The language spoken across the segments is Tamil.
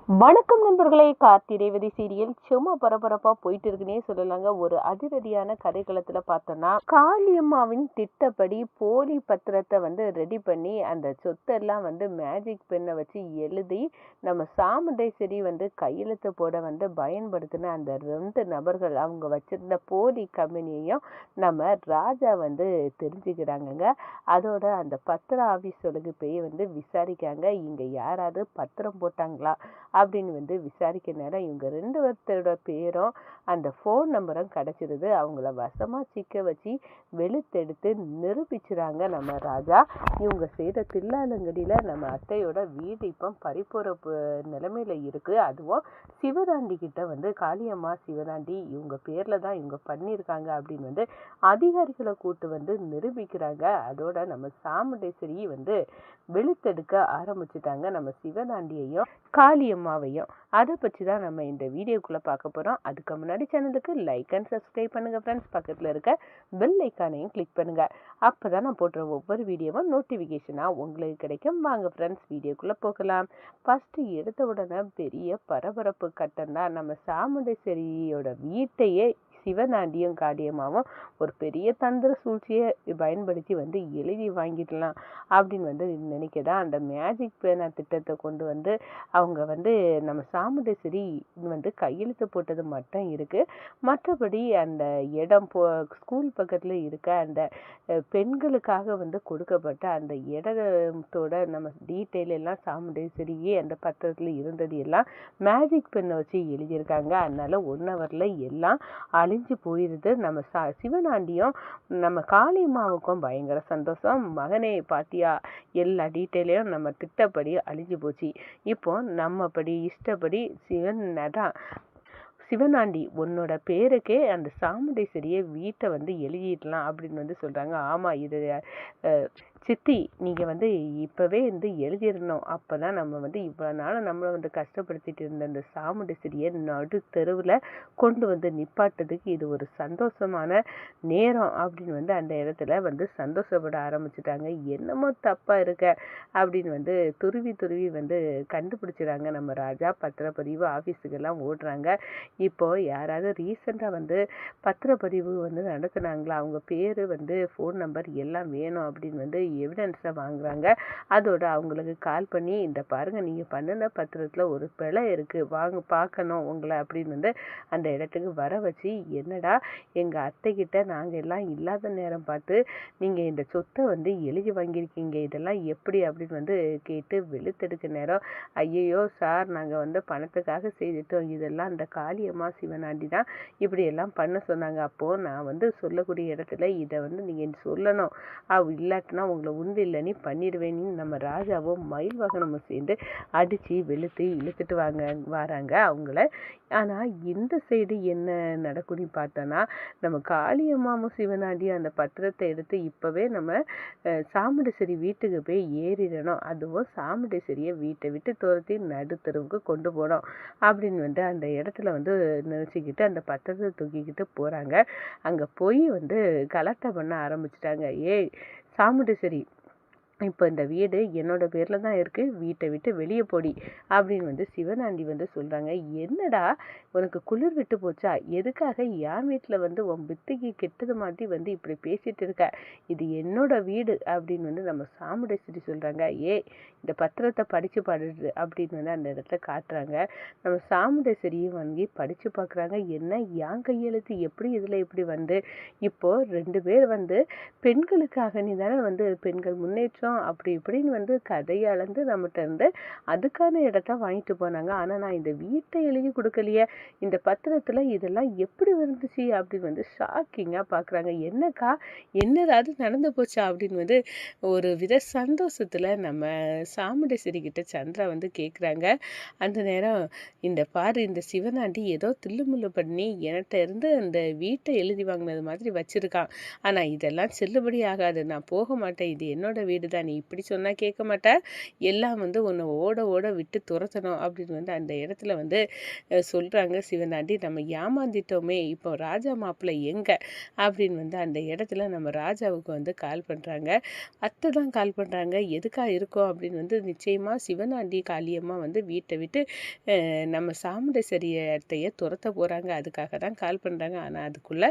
வணக்கம் நண்பர்களே, கார்த்தி ரேவதி சீரியல் சும்மா பரபரப்பா போயிட்டு இருக்குன்னே சொல்லலாங்க. ஒரு அதிரடியான கதைக்களத்துல பார்த்தோம்னா, காளியம்மாவின் திட்டப்படி போலி பத்திரத்தை ரெடி பண்ணி அந்த சொத்தெல்லாம் மேஜிக் பெண்ணை வச்சு எழுதி நம்ம சாமுண்டேஸ்வரி கையெழுத்து போட பயன்படுத்தின அந்த 2 நபர்கள் அவங்க வச்சிருந்த போலி கம்பெனியையும் நம்ம ராஜா தெரிஞ்சுக்கிறாங்கங்க. அதோட அந்த பத்திர ஆபீஸோட போய் விசாரிக்காங்க. இங்க யாராவது பத்திரம் போட்டாங்களா அப்படின்னு விசாரிக்க நேரம் இவங்க 2 பேர்த்தோட பேரும் அந்த ஃபோன் நம்பரும் கிடைச்சிருது. அவங்கள வசமா சிக்க வச்சு வெளுத்தெடுத்து நிரூபிச்சுறாங்க நம்ம ராஜா. இவங்க செய்த தில்லாலங்கடியில நம்ம அத்தையோட வீடு இப்போ பறிப்போற நிலைமையில இருக்கு. அதுவும் சிவதாண்டி கிட்ட காளியம்மா சிவதாண்டி இவங்க பேர்ல தான் இவங்க பண்ணியிருக்காங்க அப்படின்னு அதிகாரிகளை கூட்டு நிரூபிக்கிறாங்க. அதோட நம்ம சாமுண்டேஸ்வரி வெளுத்தெடுக்க ஆரம்பிச்சுட்டாங்க நம்ம சிவதாண்டியையும் காளியம்மாவையும். அதை பற்றி தான் நம்ம இந்த வீடியோக்குள்ளே பார்க்க போகிறோம். அதுக்கு முன்னாடி சேனலுக்கு லைக் அண்ட் சப்ஸ்கிரைப் பண்ணுங்கள் ஃப்ரெண்ட்ஸ். பக்கத்தில் இருக்க பெல் ஐக்கானையும் கிளிக் பண்ணுங்கள். அப்போ தான் நான் போடுற ஒவ்வொரு வீடியோவும் நோட்டிஃபிகேஷனாக உங்களுக்கு கிடைக்கும். வாங்க ஃப்ரெண்ட்ஸ், வீடியோக்குள்ளே போகலாம். ஃபஸ்ட்டு எடுத்த உடனே பெரிய பரபரப்பு கட்டம் தான். நம்ம சாமுண்டேஸ்வரியோட வீட்டையே சிவனாண்டியும் காளியம்மாவும் ஒரு பெரிய தந்திர சூழ்ச்சியை பயன்படுத்தி எழுதி வாங்கிடலாம் அப்படின்னு நினைக்கதான் அந்த மேஜிக் பேனா திட்டத்தை கொண்டு அவங்க நம்ம சாமுண்டேஸ்வரி கையெழுத்து போட்டது மட்டும் இருக்கு. மற்றபடி அந்த இடம் ஸ்கூல் பக்கத்துல இருக்க அந்த பெண்களுக்காக கொடுக்கப்பட்ட அந்த இடத்தோட நம்ம டீட்டெயில் எல்லாம் சாமுண்டேஸ்வரியே அந்த பத்திரத்துல இருந்தது எல்லாம் மேஜிக் பெண்ணை வச்சு எழுதியிருக்காங்க. அதனால 1 ஹவர்ல எல்லாம் அழிஞ்சு போயிருது. நம்ம சிவனாண்டியும் நம்ம காளியம்மாவுக்கும் பயங்கர சந்தோஷம். மகனே பாத்தியா, எல்லா டீட்டெயிலையும் நம்ம திட்டப்படி அழிஞ்சு போச்சு. இப்போ நம்மப்படி இஷ்டப்படி சிவனாண்டி உன்னோட பேருக்கே அந்த சாமுண்டேஸ்வரியை வீட்டை எழுதிடலாம் அப்படின்னு சொல்றாங்க. ஆமா, இது சித்தி நீங்க இப்பவே எழுதிடணும். அப்பதான் நம்ம இவ்வளவு நாள் நம்மளை கஷ்டப்படுத்திட்டு இருந்த அந்த சாமுண்டேஸ்வரியை நடு தெருவில் கொண்டு நிப்பாட்டதுக்கு இது ஒரு சந்தோஷமான நேரம் அப்படின்னு அந்த இடத்துல சந்தோஷப்பட ஆரம்பிச்சுட்டாங்க. என்னமோ தப்பா இருக்க அப்படின்னு துருவி கண்டுபிடிச்சிடாங்க நம்ம ராஜா. பத்திரப்பதிவு ஆஃபீஸுக்கெல்லாம் ஓடுறாங்க. இப்போ யாராவது ரீசெண்டாக பத்திரப்பதிவு நடத்துனாங்களா, அவங்க பேர் ஃபோன் நம்பர் எல்லாம் வேணும் அப்படின்னு எவிடன்ஸை வாங்குறாங்க. அதோட அவங்களுக்கு கால் பண்ணி, இந்த பாருங்க நீங்கள் பண்ணின பத்திரத்தில் ஒரு பிழை இருக்குது, வாங்க பார்க்கணும் உங்களை அப்படின்னு அந்த இடத்துக்கு வர வச்சு, என்னடா எங்கள் அத்தைக்கிட்ட நாங்கள் எல்லாம் இல்லாத நேரம் பார்த்து நீங்கள் இந்த சொத்தை எழுதி வாங்கியிருக்கீங்க, இதெல்லாம் எப்படி அப்படின்னு கேட்டு வெளுத்தெடுக்க நேரம், ஐயையோ சார் நாங்கள் பணத்துக்காக செய்துட்டோம், இதெல்லாம் அந்த காளியம்மா சிவனாண்டி தான் இப்படி எல்லாம் பண்ண சொன்னாங்க. அப்போது நான் சொல்லக்கூடிய இடத்துல இதை நீங்கள் சொல்லணும், இல்லாட்டினா உங்களை உண்டு இல்லைன்னு பண்ணிடுவேன்னு நம்ம ராஜாவும் மயில் வாகனமும் சேர்ந்து அடித்து வெளுத்து இழுத்துட்டு வராங்க அவங்கள. ஆனால் இந்த சைடு என்ன நடக்கும்னு பார்த்தோன்னா, நம்ம காளியம்மாவும் சிவனாண்டியும் அந்த பத்திரத்தை எடுத்து இப்போவே நம்ம சாமுண்டேஸ்வரி வீட்டுக்கு போய் ஏறிடணும், அதுவும் சாமுண்டேஸ்வரியை வீட்டை விட்டு துரத்தி நடுத்தருவுக்கு கொண்டு போனோம் அப்படின்னு அந்த இடத்துல நினச்சிக்கிட்டு அந்த பத்திரத்தை தூக்கிக்கிட்டு போகிறாங்க. அங்கே போய் கலாட்டா பண்ண ஆரம்பிச்சிட்டாங்க. ஏய் சாமுண்டேஸ்வரி, இப்போ இந்த வீடு என்னோட பேரில் தான் இருக்குது, வீட்டை விட்டு வெளியே போடி அப்படின்னு சிவனாண்டி சொல்கிறாங்க. என்னடா உனக்கு குளிர் விட்டு போச்சா, எதுக்காக என் வீட்டில் உன் புத்திக்கு கெட்டது மாதிரி இப்படி பேசிகிட்டு இருக்க, இது என்னோட வீடு அப்படின்னு நம்ம சாமுண்டேஸ்வரி சொல்கிறாங்க. இந்த பத்திரத்தை படித்து பாடுறது அப்படின்னு அந்த இடத்துல காட்டுறாங்க. நம்ம சாமுண்டேஸ்வரியும் படித்து பார்க்குறாங்க. என்ன என் கையெழுத்து எப்படி இதில் இப்படி இப்போது 2 பேர் பெண்களுக்காக நீ தானே பெண்கள் முன்னேற்றம் அப்படி இப்படின்னு கதையை அளந்து நம்மகிட்ட இருந்து அதுக்கான இடத்த வாங்கிட்டு போனாங்க. ஆனால் நான் இந்த வீட்டை எழுதி கொடுக்கலையே, இந்த பத்திரத்தில் இதெல்லாம் எப்படி வந்துச்சு அப்படின்னு ஷாக்கிங்காக பார்க்குறாங்க. என்னக்கா என்னதாவது நடந்து போச்சா அப்படின்னு ஒரு வித சந்தோஷத்தில் நம்ம சாமுண்டேஸ்வரி கிட்ட சந்திரா கேட்குறாங்க. அந்த நேரம், இந்த பாரு இந்த சிவனாண்டி ஏதோ தில்லுமுள்ளு பண்ணி என்கிட்ட இருந்து அந்த வீட்டை எழுதி வாங்கினது மாதிரி வச்சுருக்கான், ஆனால் இதெல்லாம் செல்லுபடி ஆகாது, நான் போக மாட்டேன், இது என்னோட வீடு வேண்டியதா, நீ இப்படி சொன்னா கேட்க மாட்ட, எல்லாம் வந்து உன்னை ஓட ஓட விட்டு துரத்தணும் அப்படின்னு வந்து அந்த இடத்துல வந்து சொல்றாங்க சிவனாண்டி. நம்ம ஏமாந்திட்டோமே, இப்போ ராஜா மாப்பிள்ளை எங்க அப்படின்னு வந்து அந்த இடத்துல நம்ம ராஜாவுக்கு வந்து கால் பண்றாங்க. அத்தை தான் கால் பண்றாங்க. எதுக்கா இருக்கோம் அப்படின்னு வந்து நிச்சயமா சிவனாண்டி காளியம்மா வந்து வீட்டை விட்டு நம்ம சாமுண்டேஸ்வரி அத்தைய துரத்த போறாங்க. அதுக்காக தான் கால் பண்றாங்க. ஆனா அதுக்குள்ள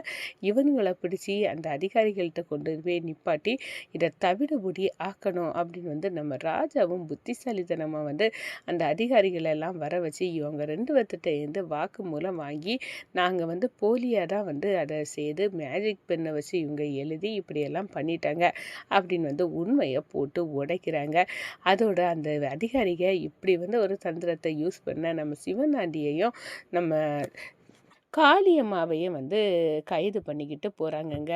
இவனுங்கள பிடிச்சு அந்த அதிகாரிகள்ட்ட கொண்டு போய் நிப்பாட்டி இதை தவிடுபொடி ஆக்கணும் அப்படின்னு வந்து நம்ம ராஜாவும் புத்திசாலித்தனமா வந்து அந்த அதிகாரிகள் எல்லாம் வர வச்சு இவங்க 2 பேர்த்திட்ட இருந்து வாக்குமூலம் வாங்கி நாங்கள் வந்து போலியாக தான் வந்து அதை செய்து மேஜிக் பெண்ணை வச்சு இவங்க எழுதி இப்படியெல்லாம் பண்ணிட்டாங்க அப்படின்னு வந்து உண்மையை போட்டு உடைக்கிறாங்க. அதோட அந்த அதிகாரிக இப்படி வந்து ஒரு தந்திரத்தை யூஸ் பண்ண நம்ம சிவனாண்டியையும் நம்ம காளியம்மாவையும் வந்து கைது பண்ணிக்கிட்டு போகிறாங்கங்க.